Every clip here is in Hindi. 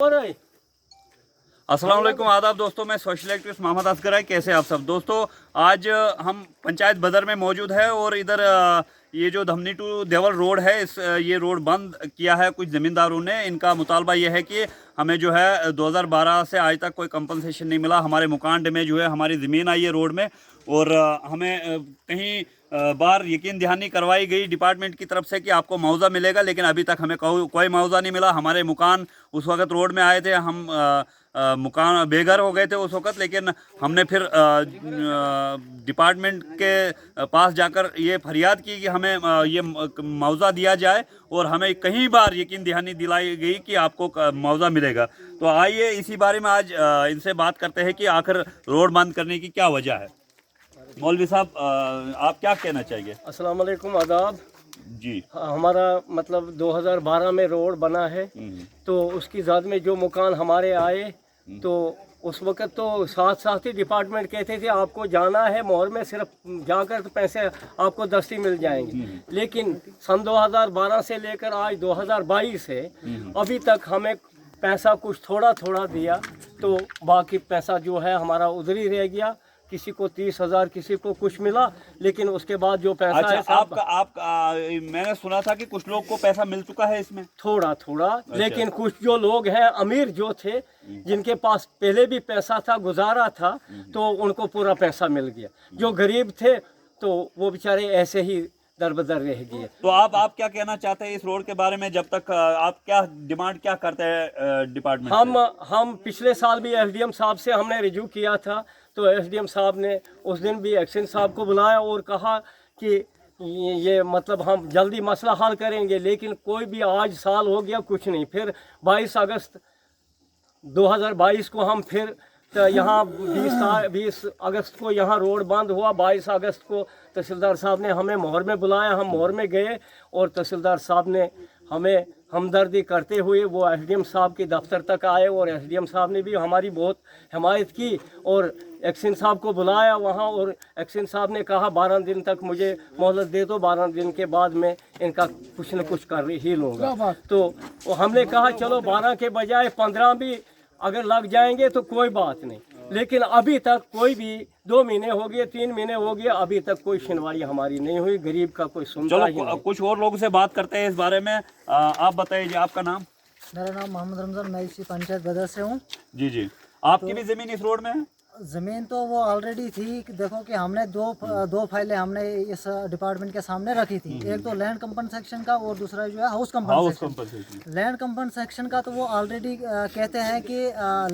अस्सलाम वालेकुम, आदाब दोस्तों। मैं सोशल एक्टिविस्ट मोहम्मद असगर है। कैसे आप सब दोस्तों? आज हम पंचायत बदर में मौजूद है और इधर ये जो धमनी टू देवल रोड है, ये रोड बंद किया है कुछ ज़मींदारों ने। इनका मुतालबा ये है कि हमें जो है 2012 से आज तक कोई कंपनसेशन नहीं मिला। हमारे मकान डैमेज हुए, हमारी ज़मीन आई है रोड में और हमें कहीं बार यकीन दहानी करवाई गई डिपार्टमेंट की तरफ से कि आपको मुआवजा मिलेगा, लेकिन अभी तक हमें कोई मुआवजा नहीं मिला। हमारे मकान उस वक्त रोड में आए थे, हम मकान बेघर हो गए थे उस वक्त, लेकिन हमने फिर डिपार्टमेंट के पास जाकर ये फरियाद की कि हमें ये मुआवजा दिया जाए और हमें कई बार यकीन दहानी दिलाई गई कि आपको मुआवजा मिलेगा। तो आइए इसी बारे में आज इनसे बात करते हैं कि आखिर रोड बंद करने की क्या वजह है। मौलवी साहब, आप क्या कहना चाहिए? अस्सलाम वालेकुम, आदाब जी। हमारा मतलब 2012 में रोड बना है, तो उसकी ज़द में जो मकान हमारे आए तो उस वक़्त तो साथ साथ ही डिपार्टमेंट कहते थे आपको जाना है मोहर में, सिर्फ जाकर तो पैसे आपको दस्ती मिल जाएंगे। लेकिन सन 2012 से लेकर आज 2022 है, अभी तक हमें पैसा कुछ थोड़ा थोड़ा दिया, तो बाकी पैसा जो है हमारा उधर ही रह गया। किसी को 30,000, किसी को कुछ मिला, लेकिन उसके बाद जो पैसा अच्छा, है मैंने सुना था कि कुछ लोग को पैसा मिल चुका है इसमें थोड़ा थोड़ा। लेकिन कुछ जो लोग हैं अमीर जो थे, जिनके पास पहले भी पैसा था, गुजारा था, तो उनको पूरा पैसा मिल गया। जो गरीब थे तो वो बेचारे ऐसे ही दरबदर रह गए। तो आप क्या कहना चाहते हैं इस रोड के बारे में? जब तक आप क्या डिमांड क्या करते हैं डिपार्टमेंट से? हम पिछले साल भी एसडीएम साहब से हमने रिव्यू किया था, तो एसडीएम साहब ने उस दिन भी एक्शन साहब को बुलाया और कहा कि ये मतलब हम जल्दी मसला हल करेंगे, लेकिन कोई भी आज साल हो गया कुछ नहीं। फिर 22 अगस्त 2022 को हम फिर तो यहाँ 20 अगस्त को यहाँ रोड बंद हुआ। 22 अगस्त को तहसीलदार साहब ने हमें मोहर में बुलाया, हम मोहर में गए और तहसीलदार साहब ने हमें हमदर्दी करते हुए वो एसडीएम साहब के दफ्तर तक आए और एसडीएम साहब ने भी हमारी बहुत हिमायत की और एक्शन साहब को बुलाया वहाँ, और एक्शन साहब ने कहा 12 दिन तक मुझे मोहलत दे दो, 12 दिन के बाद मैं इनका कुछ न कुछ कर ही लूँगा। तो हमने कहा चलो 12 के बजाय 15 भी अगर लग जाएंगे तो कोई बात नहीं, लेकिन अभी तक कोई भी 2 महीने हो गए, 3 महीने हो गए, अभी तक कोई सुनवाई हमारी नहीं हुई। गरीब का कोई सुनता ही नहीं। कुछ और लोगों से बात करते हैं इस बारे में। आप बताइए, आपका नाम? मेरा नाम मोहम्मद रमज़ान, मैं इसी पंचायत बदर से हूँ। जी जी। आपकी भी ज़मीन इस रोड में है? ज़मीन तो वो ऑलरेडी थी। देखो कि हमने दो फाइलें हमने इस डिपार्टमेंट के सामने रखी थी। एक तो लैंड कंपनसेशन का और दूसरा जो है हाउस कंपनसेशन। लैंड कंपनसेशन का तो वो ऑलरेडी कहते हैं कि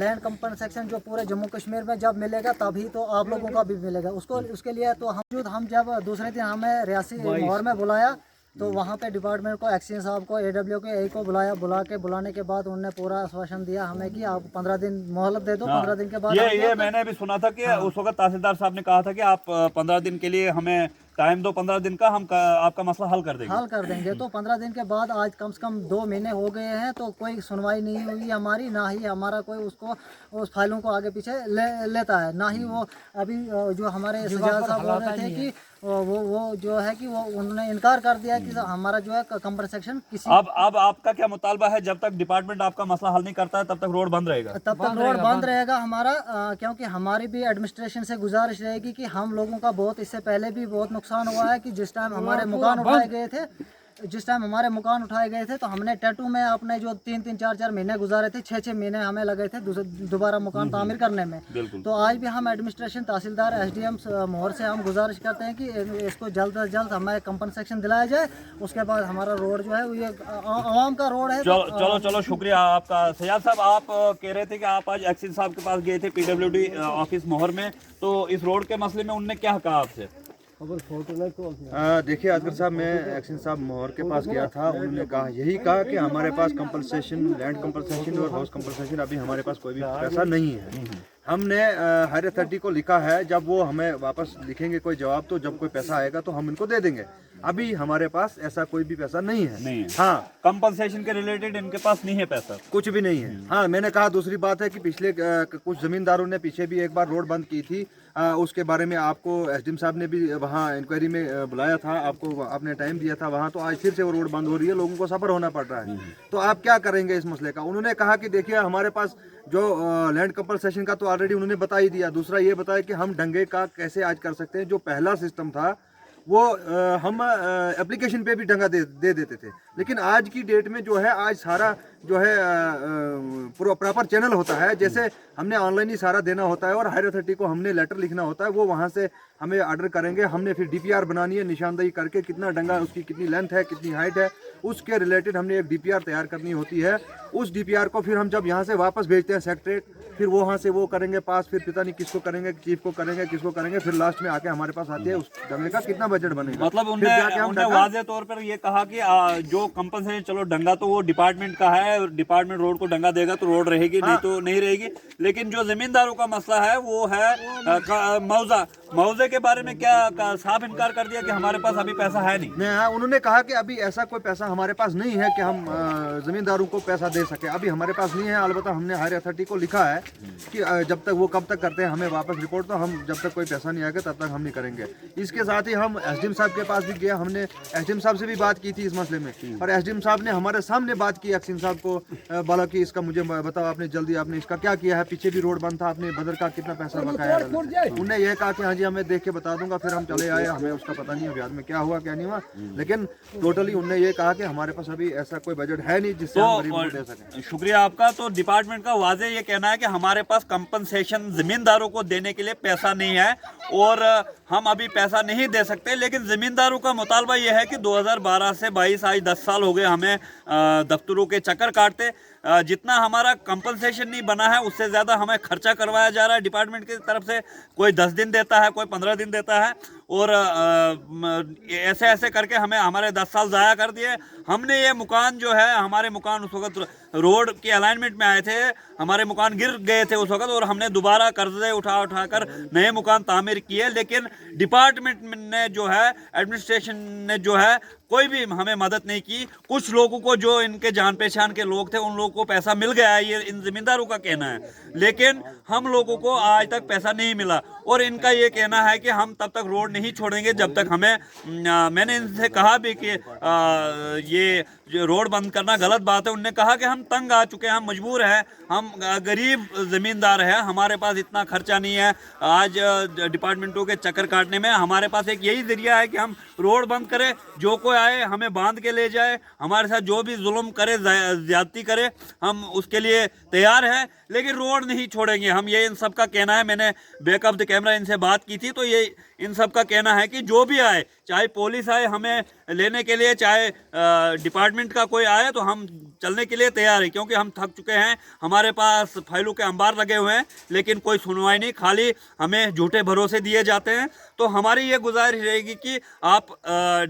लैंड कंपनसेशन जो पूरे जम्मू कश्मीर में जब मिलेगा तभी तो आप लोगों का भी मिलेगा। उसके लिए तो हम जब दूसरे दिन हमें रियासी मोहर में बुलाया, तो वहाँ पे डिपार्टमेंट को, एक्शन साहब को, एडब्ल्यू के ए को बुलाने के बाद उन्होंने पूरा आश्वासन दिया हमें कि आप 15 दिन मोहलत दे दो। 15 दिन के बाद ये मैंने भी सुना था कि उस वक्त तहसीलदार साहब ने कहा था कि आप 15 दिन के लिए हमें टाइम दो, 15 दिन का हम आपका मसला हल कर देंगे। तो 15 दिन के बाद आज कम से कम 2 महीने हो गए हैं, तो कोई सुनवाई नहीं हुई हमारी, ना ही हमारा कोई उसको उस फाइलों को आगे पीछे लेता है, ना ही वो अभी जो हमारे सजाद साहब बोल रहे थे कि वो जो है कि वो उन्होंने इनकार कर दिया कि हमारा जो है कंपनसेशन किसी। अब आपका क्या मुतालबा है? जब तक डिपार्टमेंट आपका मसला हल नहीं करता है तब तक रोड बंद रहेगा? तब तक रोड बंद रहेगा हमारा, क्योंकि हमारी भी एडमिनिस्ट्रेशन से गुजारिश रहेगी कि हम लोगों का बहुत इससे पहले भी बहुत नुकसान हुआ है कि जिस टाइम हमारे मकान उठाए गए थे तो हमने टैटू में अपने जो 3-3, 4-4 महीने गुजारे थे, 6-6 महीने हमें लगे थे दोबारा मकान तामीर करने में। तो आज भी हम एडमिनिस्ट्रेशन, तहसीलदार, एसडीएम मोहर से हम गुजारिश करते हैं कि इसको जल्द से जल्द हमें कंपनसेशन दिलाया जाए। उसके बाद हमारा रोड जो है ये आवाम का रोड है। चलो शुक्रिया आपका। सजाद साहब, आप कह रहे थे कि आप आज एक्शन साहब के पास गए थे PWD ऑफिस मोहर में, तो इस रोड के मसले में उनने क्या कहा आपसे? देखिए असगर साहब, मैं एक्शन साहब मोहर के पास गया था, उन्होंने यही कहा कि हमारे पास कंपनसेशन, लैंड कंपनसेशन और हाउस कंपनसेशन अभी हमारे पास कोई भी पैसा नहीं है। हमने हायर अथॉरिटी को लिखा है, जब वो हमें वापस लिखेंगे कोई जवाब, तो जब कोई पैसा आएगा तो हम इनको दे देंगे। अभी हमारे पास ऐसा कोई भी पैसा नहीं है। नहीं है। हाँ, कंपनसेशन के रिलेटेड इनके पास नहीं है पैसा। कुछ भी नहीं है। हाँ, मैंने कहा दूसरी बात है कि पिछले कुछ जमींदारों ने पीछे भी एक बार रोड बंद की थी, उसके बारे में आपको एसडीएम साहब ने भी वहाँ इंक्वायरी में बुलाया था, आपको आपने टाइम दिया था वहाँ, तो आज फिर से वो रोड बंद हो रही है, लोगों को सफ़र होना पड़ रहा है। तो आप क्या करेंगे इस मसले का? उन्होंने कहा कि देखिए हमारे पास जो लैंड कंपनसेशन का तो ऑलरेडी उन्होंने बता ही दिया, दूसरा ये बताया कि हम डंगे का कैसे आज कर सकते हैं। जो पहला सिस्टम था वो हम एप्लीकेशन पे भी डंगा दे देते थे, लेकिन आज की डेट में जो है आज सारा जो है प्रॉपर चैनल होता है, जैसे हमने ऑनलाइन ही सारा देना होता है और हायर अथॉरिटी को हमने लेटर लिखना होता है, वो वहाँ से हमें ऑर्डर करेंगे, हमने फिर डीपीआर बनानी है, निशानदेही करके कितना डंगा, उसकी कितनी लेंथ है, कितनी हाइट है, उसके रिलेटेड हमने एक डीपीआर तैयार करनी होती है। उस डीपीआर को फिर हम जब यहाँ से वापस भेजते हैं सेक्रेटरीट, फिर वो वहाँ से वो करेंगे पास, फिर पता नहीं किसको करेंगे, चीफ को करेंगे, किसको करेंगे, फिर लास्ट में आके हमारे पास आती है उस डंगे का कितना बजट बनेगा। मतलब उन्होंने वाज़े तौर पर ये कहा कि जो कंपनसेशन, चलो डंगा तो वो डिपार्टमेंट का है, डिपार्टमेंट रोड को डंगा देगा तो रोड रहेगी, नहीं तो नहीं रहेगी, लेकिन जो जमींदारों का मसला है वो है मुआवजे के बारे में क्या साफ इनकार कर दिया कि हमारे पास अभी पैसा है नहीं। हाँ, उन्होंने कहा कि अभी ऐसा कोई पैसा हमारे पास नहीं है कि हम जमींदारों को पैसा दे सके, अभी हमारे पास नहीं है। अलबत्ता हमने हायर अथॉरिटी को लिखा है कि जब तक वो कब तक करते हैं हमें वापस रिपोर्ट, तो हम जब तक कोई पैसा नहीं आएगा तब तक हम नहीं करेंगे। इसके साथ ही हम एसडीएम साहब के पास भी गए, हमने एसडीएम साहब से भी बात की थी इस मसले में, और एसडीएम साहब ने हमारे सामने बात की एक्शन साहब को, बोला कि इसका मुझे बताओ, आपने जल्दी आपने इसका क्या किया है, पीछे भी रोड बंद था, आपने बदर का कितना पैसा बकाया है। उन्होंने यह कहा कि हाँ जी हमें देख के बता दूंगा, फिर हम चले आए, हमें उसका पता नहीं है बाद में क्या हुआ क्या नहीं हुआ, लेकिन टोटली उन्होंने ये कहा कि हमारे पास अभी ऐसा कोई बजट है नहीं जिससे हम गरीबों को दे सकें। शुक्रिया आपका। तो डिपार्टमेंट का वाजे ये कहना है कि हमारे पास कंपनसेशन जमींदारों को देने के लिए पैसा नहीं है और हम अभी पैसा नहीं दे सकते, लेकिन जमींदारों का मुतालबा यह है कि 2012 से 22 आज 10 साल हो गए हमें दफ्तरों के चक्कर काटते, जितना हमारा कंपनसेशन नहीं बना है उससे ज़्यादा हमें खर्चा करवाया जा रहा है डिपार्टमेंट की तरफ से। कोई 10 दिन देता है, कोई 15 दिन देता है, और ऐसे ऐसे करके हमें हमारे 10 साल ज़ाया कर दिए। हमने ये मकान जो है, हमारे मकान उस वक्त रोड के अलाइनमेंट में आए थे, हमारे मकान गिर गए थे उस वक्त, और हमने दोबारा कर्जे उठा उठा कर नए मकान तामीर किए, लेकिन डिपार्टमेंट ने जो है, एडमिनिस्ट्रेशन ने जो है, कोई भी हमें मदद नहीं की। कुछ लोगों को जो इनके जान पहचान के लोग थे उन लोगों को पैसा मिल गया है, ये इन जमींदारों का कहना है, लेकिन हम लोगों को आज तक पैसा नहीं मिला। और इनका ये कहना है कि हम तब तक रोड नहीं छोड़ेंगे जब तक हमें मैंने इनसे कहा भी कि ये जो रोड बंद करना गलत बात है। उनने कहा कि हम तंग आ चुके हैं, हम मजबूर हैं, हम गरीब ज़मींदार हैं, हमारे पास इतना खर्चा नहीं है आज डिपार्टमेंटों के चक्कर काटने में। हमारे पास एक यही जरिया है कि हम रोड बंद करें, जो कोई आए हमें बांध के ले जाए, हमारे साथ जो भी जुल्म करे, ज्यादती करे, हम उसके लिए तैयार हैं, लेकिन रोड नहीं छोड़ेंगे हम। ये इन सब का कहना है। मैंने बैकअप द कैमरा इनसे बात की थी, तो ये इन सब का कहना है कि जो भी आए, चाहे पुलिस आए हमें लेने के लिए, चाहे डिपार्टमेंट का कोई आए, तो हम चलने के लिए तैयार हैं, क्योंकि हम थक चुके हैं। हमारे पास फाइलों के अंबार लगे हुए हैं, लेकिन कोई सुनवाई नहीं, खाली हमें झूठे भरोसे दिए जाते हैं। तो हमारी ये गुजारिश रहेगी कि आप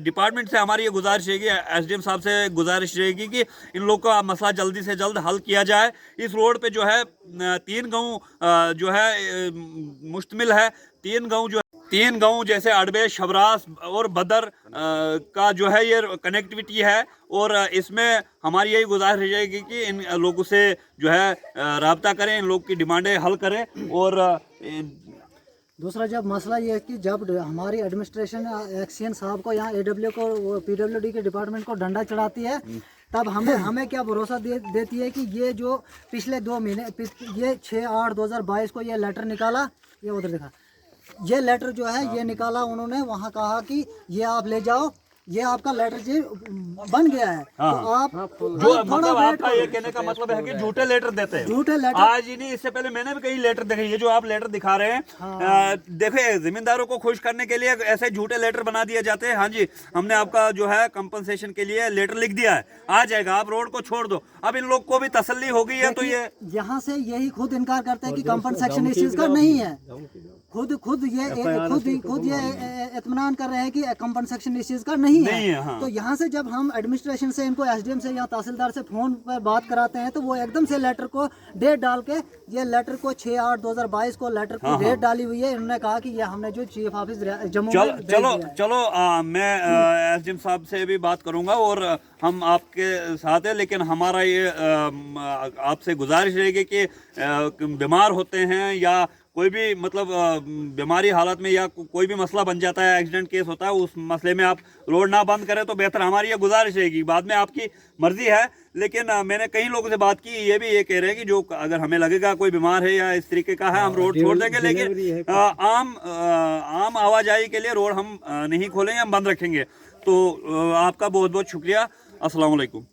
डिपार्टमेंट से, हमारी ये गुजारिश रहेगी, एसडीएम साहब से गुजारिश रहेगी कि इन लोगों का मसला जल्दी से जल्द हल किया जाए। इस रोड पे जो है 3 गाँव जो है मुश्तमिल है, 3 गाँव जैसे अडबे, शबरास और बदर का जो है ये कनेक्टिविटी है, और इसमें हमारी यही गुजारिश रहेगी कि इन लोगों से जो है राब्ता करें, इन लोग की डिमांडें हल करें। और दूसरा जब मसला ये है कि जब हमारी एडमिनिस्ट्रेशन एक्सीएन साहब को यहाँ एडब्ल्यू को, पीडब्ल्यूडी के डिपार्टमेंट को डंडा चढ़ाती है, तब हमें क्या भरोसा देती है कि ये जो पिछले 2 महीने, ये 6/8/2022 को ये लेटर निकाला, ये उधर देखा, ये लेटर जो है ये निकाला उन्होंने, वहाँ कहा कि ये आप ले जाओ, ये आपका लेटर जी बन गया है। तो आप जो मतलब आपका ये कहने का मतलब है कि झूठे लेटर देते हैं, झूठे लेटर। आज ही नहीं, इससे पहले मैंने भी कई लेटर देखे, ये जो आप लेटर दिखा रहे हैं, देखिए जमींदारों को खुश करने के लिए ऐसे झूठे लेटर बना दिए जाते हैं। हाँ जी, हमने आपका जो है कंपनसेशन के लिए लेटर लिख दिया है, आ जाएगा, आप रोड को छोड़ दो। अब इन लोग को भी तसल्ली हो गई है, तो ये यहाँ से यही खुद इनकार करते हैं कि कंपनसेशन इस चीज का नहीं है। खुद ये इत्मीनान कर रहे हैं कि कंपनसेशन इस चीज का नहीं नहीं नहीं है, हाँ। तो यहाँ से जब हम एडमिनिस्ट्रेशन से इनको एसडीएम से या तहसीलदार से फोन पर बात कराते हैं तो वो एकदम से लेटर को डेट डाल के, ये लेटर को 6/8/2022 को लेटर को डेट डाली हुई है। इन्होंने कहा कि ये हमने जो चीफ ऑफिस जम्मू में भेज चलो दिया है। चलो मैं एसडीएम साहब से भी बात करूंगा और हम आपके साथ है, लेकिन हमारा ये आपसे गुजारिश रहेगी कि बीमार होते हैं या कोई भी मतलब बीमारी हालत में या कोई भी मसला बन जाता है, एक्सीडेंट केस होता है, उस मसले में आप रोड ना बंद करें तो बेहतर। हमारी ये गुजारिश रहेगी, बाद में आपकी मर्जी है। लेकिन मैंने कई लोगों से बात की, ये भी ये कह रहे हैं कि जो अगर हमें लगेगा कोई बीमार है या इस तरीके का है, हम रोड छोड़ देंगे, लेकिन आम आवाजाही के लिए रोड हम नहीं खोलेंगे, हम बंद रखेंगे। तो आपका बहुत बहुत शुक्रिया। अस्सलाम वालेकुम।